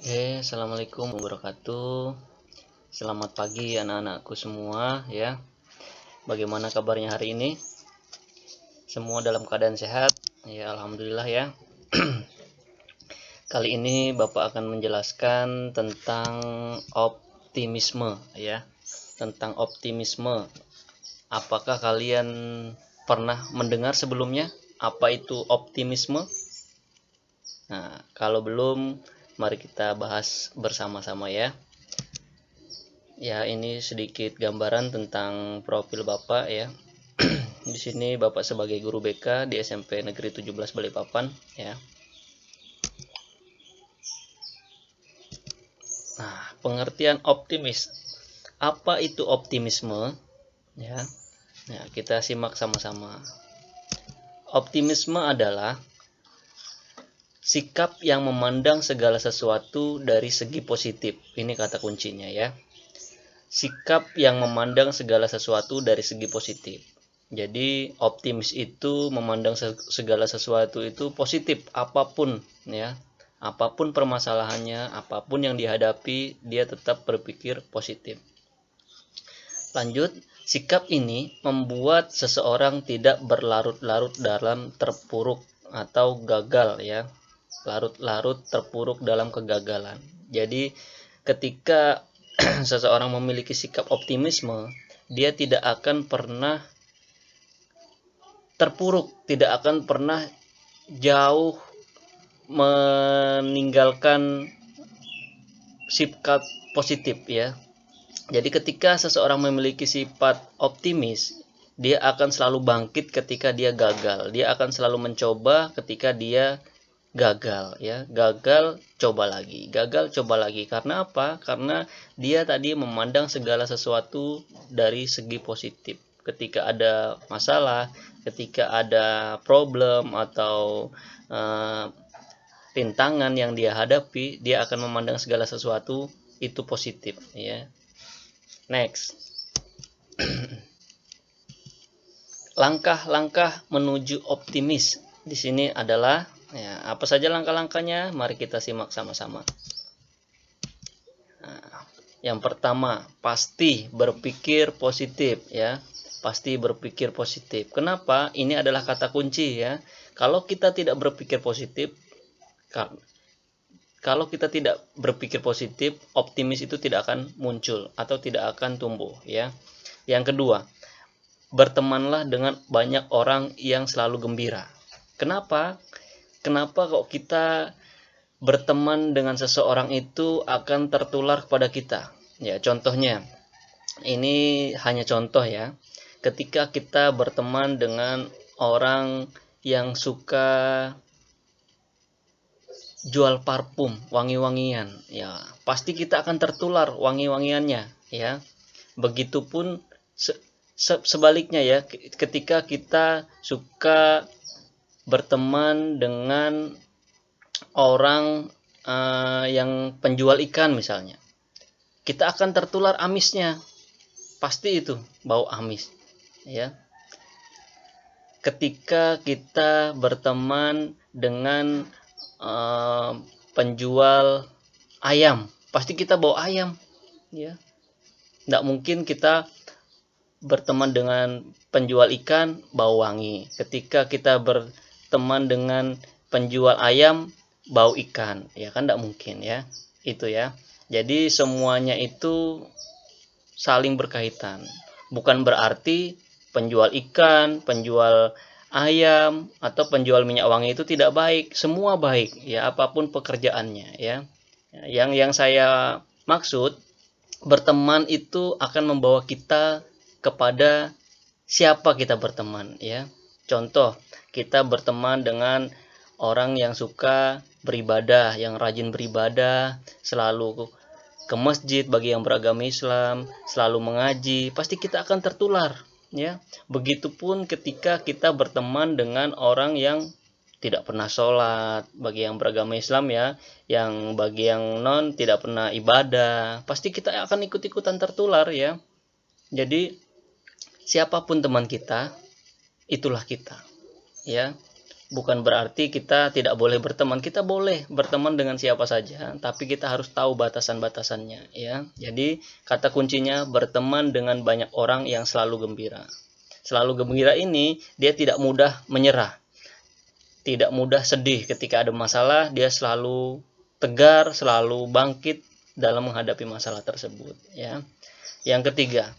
Assalamualaikum warahmatullahi wabarakatuh. Selamat pagi anak-anakku semua ya. Bagaimana kabarnya hari ini? Semua dalam keadaan sehat? Ya, alhamdulillah ya. Kali ini Bapak akan menjelaskan tentang optimisme ya. Tentang optimisme. Apakah kalian pernah mendengar sebelumnya apa itu optimisme? Nah, kalau belum, mari kita bahas bersama-sama ya. Ya, ini sedikit gambaran tentang profil Bapak ya. Di sini Bapak sebagai guru BK di SMP Negeri 17 Balikpapan ya. Nah, pengertian optimis. Apa itu optimisme? Ya. Nah, kita simak sama-sama. Optimisme adalah sikap yang memandang segala sesuatu dari segi positif. Ini kata kuncinya ya. Sikap yang memandang segala sesuatu dari segi positif. Jadi optimis itu memandang segala sesuatu itu positif, apapun ya. Apapun permasalahannya, apapun yang dihadapi, dia tetap berpikir positif. Lanjut, sikap ini membuat seseorang tidak berlarut-larut dalam terpuruk atau gagal ya. Larut-larut terpuruk dalam kegagalan. Jadi ketika seseorang memiliki sikap optimisme, dia tidak akan pernah terpuruk, tidak akan pernah jauh meninggalkan sikap positif ya. Jadi ketika seseorang memiliki sifat optimis, dia akan selalu bangkit ketika dia gagal. Dia akan selalu mencoba ketika dia gagal ya. Gagal coba lagi, gagal coba lagi. Karena apa? Karena dia tadi memandang segala sesuatu dari segi positif. Ketika ada masalah, ketika ada problem atau rintangan yang dia hadapi, dia akan memandang segala sesuatu itu positif ya. Next. Langkah-langkah menuju optimis di sini adalah ya, apa saja langkah-langkahnya? Mari kita simak sama-sama. Nah, yang pertama, pasti berpikir positif ya. Pasti berpikir positif. Kenapa? Ini adalah kata kunci ya. Kalau kita tidak berpikir positif, kalau kita tidak berpikir positif, optimis itu tidak akan muncul atau tidak akan tumbuh ya. Yang kedua, bertemanlah dengan banyak orang yang selalu gembira. Kenapa? Kenapa kok kita berteman dengan seseorang itu akan tertular kepada kita? Ya, contohnya, ini hanya contoh ya. Ketika kita berteman dengan orang yang suka jual parfum, wangi-wangian, ya pasti kita akan tertular wangi-wangiannya ya. Begitupun sebaliknya ya, ketika kita suka berteman dengan orang yang penjual ikan misalnya, kita akan tertular amisnya, pasti itu bau amis ya. Ketika kita berteman dengan penjual ayam, pasti kita bau ayam ya. Tidak mungkin kita berteman dengan penjual ikan bau wangi. Ketika kita berteman dengan penjual ayam bau ikan, ya kan tidak mungkin ya. Itu ya. Jadi semuanya itu saling berkaitan. Bukan berarti penjual ikan, penjual ayam atau penjual minyak wangi itu tidak baik. Semua baik ya, apapun pekerjaannya ya. Yang saya maksud, berteman itu akan membawa kita kepada siapa kita berteman ya. Contoh, kita berteman dengan orang yang suka beribadah, yang rajin beribadah, selalu ke masjid bagi yang beragama Islam, selalu mengaji, pasti kita akan tertular ya. Begitupun ketika kita berteman dengan orang yang tidak pernah sholat, bagi yang beragama Islam ya, yang bagi yang non tidak pernah ibadah, pasti kita akan ikut-ikutan tertular ya. Jadi siapapun teman kita, itulah kita ya. Bukan berarti kita tidak boleh berteman. Kita boleh berteman dengan siapa saja, tapi kita harus tahu batasan-batasannya, ya. Jadi kata kuncinya berteman dengan banyak orang yang selalu gembira. Selalu gembira ini dia tidak mudah menyerah, tidak mudah sedih ketika ada masalah. Dia selalu tegar, selalu bangkit dalam menghadapi masalah tersebut, ya. Yang ketiga,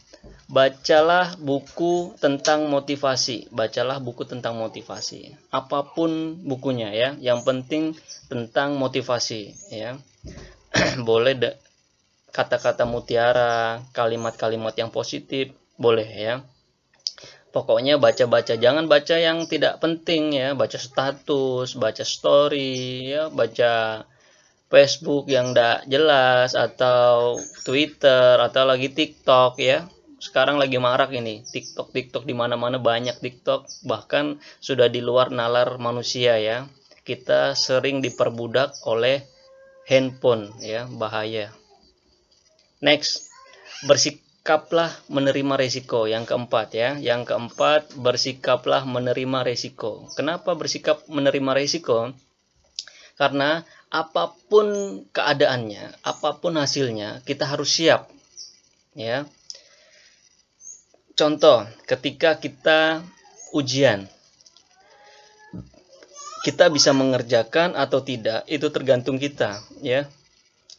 bacalah buku tentang motivasi. Bacalah buku tentang motivasi. Apapun bukunya, ya. Yang penting tentang motivasi, ya. Boleh kata-kata mutiara, kalimat-kalimat yang positif, boleh, ya. Pokoknya baca-baca, jangan baca yang tidak penting, ya. Baca status, baca story, ya, baca Facebook yang tidak jelas, atau Twitter, atau lagi TikTok, ya. Sekarang lagi marak ini TikTok di mana-mana, banyak TikTok, bahkan sudah di luar nalar manusia, ya. Kita sering diperbudak oleh handphone, ya, bahaya. Next, bersikaplah menerima resiko. Yang keempat, ya. Yang keempat, bersikaplah menerima resiko. Kenapa bersikap menerima resiko? Karena apapun keadaannya, apapun hasilnya, kita harus siap, ya. Contoh, ketika kita ujian, kita bisa mengerjakan atau tidak, itu tergantung kita, ya.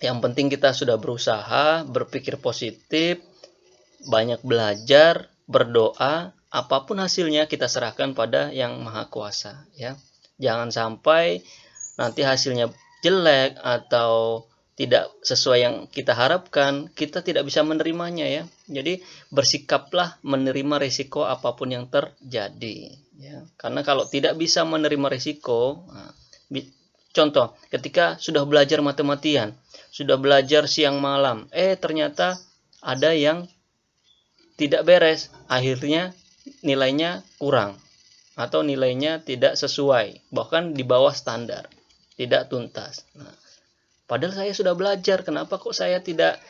Yang penting kita sudah berusaha, berpikir positif, banyak belajar, berdoa, apapun hasilnya kita serahkan pada Yang Maha Kuasa, ya. Jangan sampai nanti hasilnya jelek atau tidak sesuai yang kita harapkan, kita tidak bisa menerimanya, ya. Jadi bersikaplah menerima risiko apapun yang terjadi, ya. Karena kalau tidak bisa menerima risiko, contoh ketika sudah belajar mati-matian, sudah belajar siang malam, ternyata ada yang tidak beres, akhirnya nilainya kurang atau nilainya tidak sesuai, bahkan di bawah standar, tidak tuntas. Nah, padahal saya sudah belajar, kenapa kok saya tidak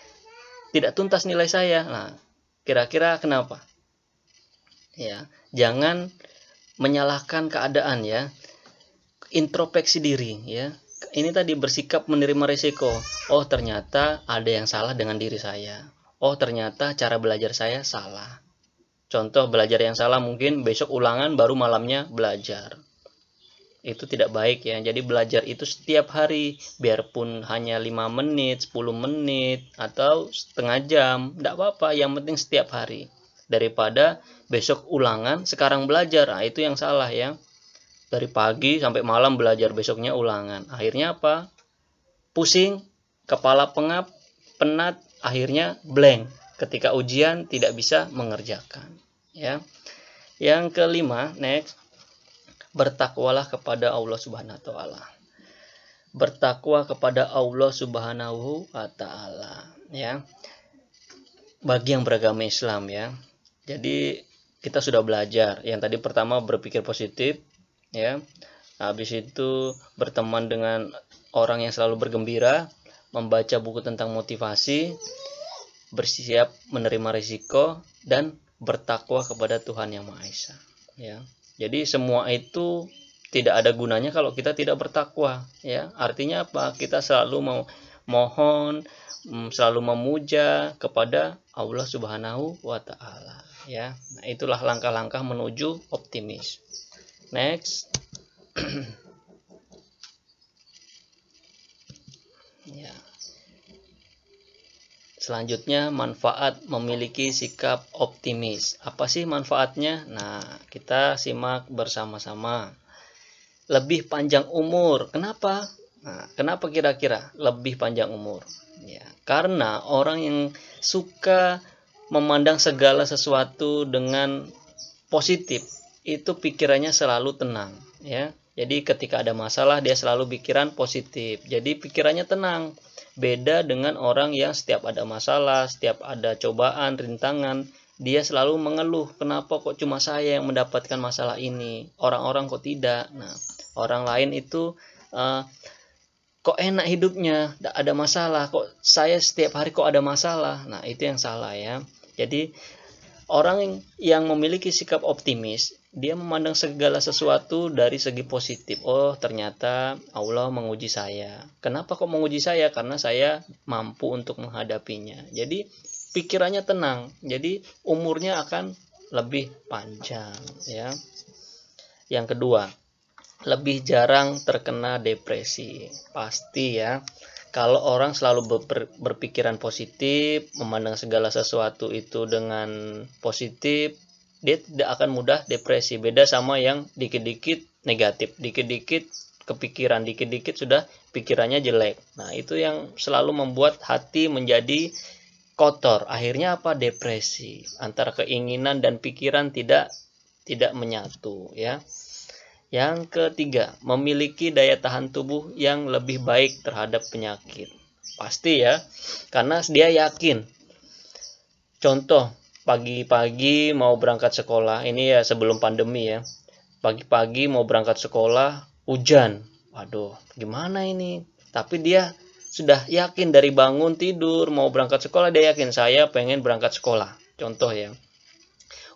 tuntas nilai saya? Nah, kira-kira kenapa? Ya, jangan menyalahkan keadaan, ya. Introspeksi diri, ya. Ini tadi bersikap menerima risiko. Oh, ternyata ada yang salah dengan diri saya. Oh, ternyata cara belajar saya salah. Contoh belajar yang salah, mungkin besok ulangan baru malamnya belajar. Itu tidak baik, ya. Jadi belajar itu setiap hari, biarpun hanya 5 menit, 10 menit, atau setengah jam, tidak apa-apa, yang penting setiap hari. Daripada besok ulangan, sekarang belajar, nah itu yang salah, ya. Dari pagi sampai malam belajar, besoknya ulangan. Akhirnya apa? Pusing, kepala pengap, penat, akhirnya blank. Ketika ujian tidak bisa mengerjakan, ya. Yang kelima, next, bertakwalah kepada Allah Subhanahu wa taala. Bertakwa kepada Allah Subhanahu wa taala, ya. Bagi yang beragama Islam, ya. Jadi kita sudah belajar. Yang tadi pertama berpikir positif, ya. Habis itu berteman dengan orang yang selalu bergembira, membaca buku tentang motivasi, bersiap menerima risiko, dan bertakwa kepada Tuhan Yang Maha Esa, ya. Jadi semua itu tidak ada gunanya kalau kita tidak bertakwa, ya. Artinya apa? Kita selalu mohon, selalu memuja kepada Allah Subhanahu wa taala, ya. Nah, itulah langkah-langkah menuju optimis. Next. Ya. Selanjutnya, manfaat memiliki sikap optimis. Apa sih manfaatnya? Nah, kita simak bersama-sama. Lebih panjang umur. Kenapa? Nah, kenapa kira-kira lebih panjang umur? Ya, karena orang yang suka memandang segala sesuatu dengan positif, itu pikirannya selalu tenang, ya. Jadi ketika ada masalah, dia selalu pikiran positif. Jadi pikirannya tenang. Beda dengan orang yang setiap ada masalah, setiap ada cobaan, rintangan, dia selalu mengeluh, kenapa kok cuma saya yang mendapatkan masalah ini, orang-orang kok tidak. Nah, orang lain itu kok enak hidupnya, tidak ada masalah, kok saya setiap hari kok ada masalah. Nah, itu yang salah, ya. Jadi orang yang memiliki sikap optimis, dia memandang segala sesuatu dari segi positif. Oh, ternyata Allah menguji saya. Kenapa kok menguji saya? Karena saya mampu untuk menghadapinya. Jadi pikirannya tenang. Jadi umurnya akan lebih panjang, ya. Yang kedua, lebih jarang terkena depresi. Pasti ya. Kalau orang selalu berpikiran positif, memandang segala sesuatu itu dengan positif, dia tidak akan mudah depresi. Beda sama yang dikit-dikit negatif, dikit-dikit kepikiran, dikit-dikit sudah pikirannya jelek. Nah, itu yang selalu membuat hati menjadi kotor. Akhirnya apa? Depresi. Antara keinginan dan pikiran tidak menyatu, ya. Yang ketiga, memiliki daya tahan tubuh yang lebih baik terhadap penyakit. Pasti ya, karena dia yakin. Contoh, pagi-pagi mau berangkat sekolah, ini ya sebelum pandemi ya. Pagi-pagi mau berangkat sekolah, hujan. Waduh, gimana ini? Tapi dia sudah yakin dari bangun tidur mau berangkat sekolah, dia yakin saya pengen berangkat sekolah. Contoh ya.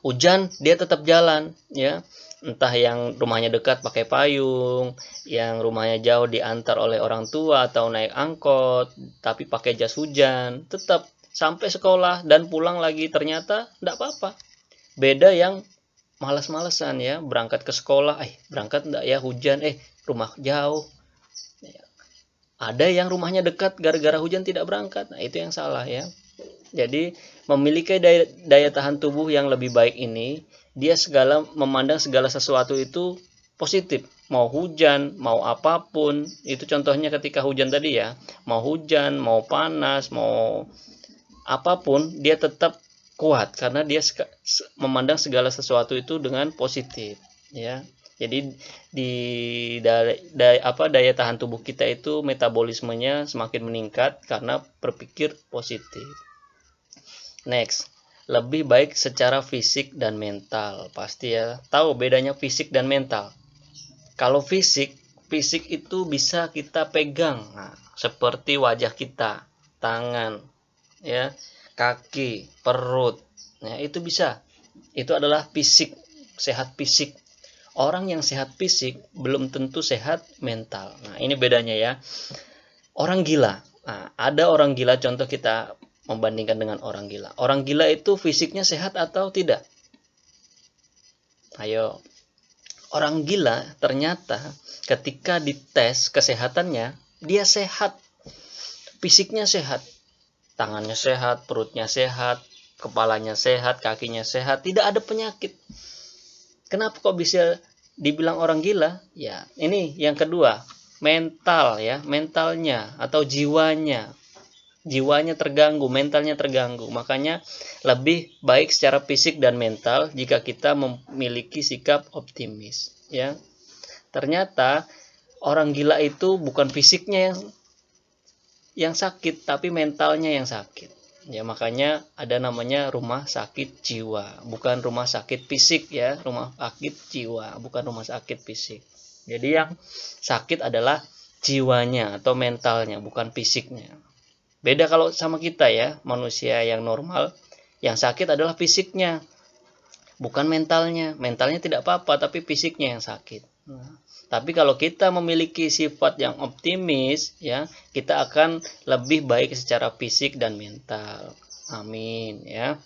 Hujan, dia tetap jalan, ya. Entah yang rumahnya dekat pakai payung, yang rumahnya jauh diantar oleh orang tua atau naik angkot, tapi pakai jas hujan, tetap sampai sekolah dan pulang lagi ternyata enggak apa-apa. Beda yang malas-malesan ya, berangkat ke sekolah, berangkat enggak ya hujan, rumah jauh. Ada yang rumahnya dekat gara-gara hujan tidak berangkat. Nah, itu yang salah ya. Jadi memiliki daya tahan tubuh yang lebih baik ini, dia memandang segala sesuatu itu positif. Mau hujan, mau apapun, itu contohnya ketika hujan tadi ya. Mau hujan, mau panas, mau apapun, dia tetap kuat karena dia memandang segala sesuatu itu dengan positif, ya. Jadi di daya tahan tubuh kita itu metabolismenya semakin meningkat karena berpikir positif. Next, lebih baik secara fisik dan mental. Pasti ya, tahu bedanya fisik dan mental. Kalau fisik itu bisa kita pegang. Nah, seperti wajah kita, tangan, ya, kaki, perut. Nah, itu bisa. Itu adalah fisik, sehat fisik. Orang yang sehat fisik belum tentu sehat mental. Nah, ini bedanya ya. Orang gila. Nah, ada orang gila, contoh kita membandingkan dengan orang gila. Orang gila itu fisiknya sehat atau tidak? Ayo. Orang gila ternyata ketika dites kesehatannya, dia sehat. Fisiknya sehat. Tangannya sehat, perutnya sehat, kepalanya sehat, kakinya sehat, tidak ada penyakit. Kenapa kok bisa dibilang orang gila? Ya, ini yang kedua, mental ya, mentalnya atau jiwanya. Jiwanya terganggu, mentalnya terganggu. Makanya lebih baik secara fisik dan mental jika kita memiliki sikap optimis, ya. Ternyata orang gila itu bukan fisiknya yang sakit, tapi mentalnya yang sakit. Ya, makanya ada namanya rumah sakit jiwa, bukan rumah sakit fisik ya, rumah sakit jiwa, bukan rumah sakit fisik. Jadi yang sakit adalah jiwanya atau mentalnya, bukan fisiknya. Beda kalau sama kita ya, manusia yang normal, yang sakit adalah fisiknya, bukan mentalnya. Mentalnya tidak apa-apa, tapi fisiknya yang sakit. Nah, tapi kalau kita memiliki sifat yang optimis, ya, kita akan lebih baik secara fisik dan mental. Amin, ya.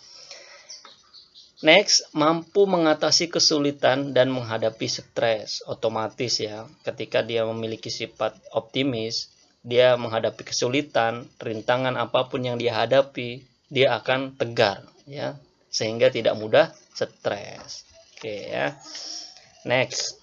Next, mampu mengatasi kesulitan dan menghadapi stres. Otomatis ya, ketika dia memiliki sifat optimis, dia menghadapi kesulitan, rintangan apapun yang dia hadapi, dia akan tegar, ya, sehingga tidak mudah stres. Oke ya. Next,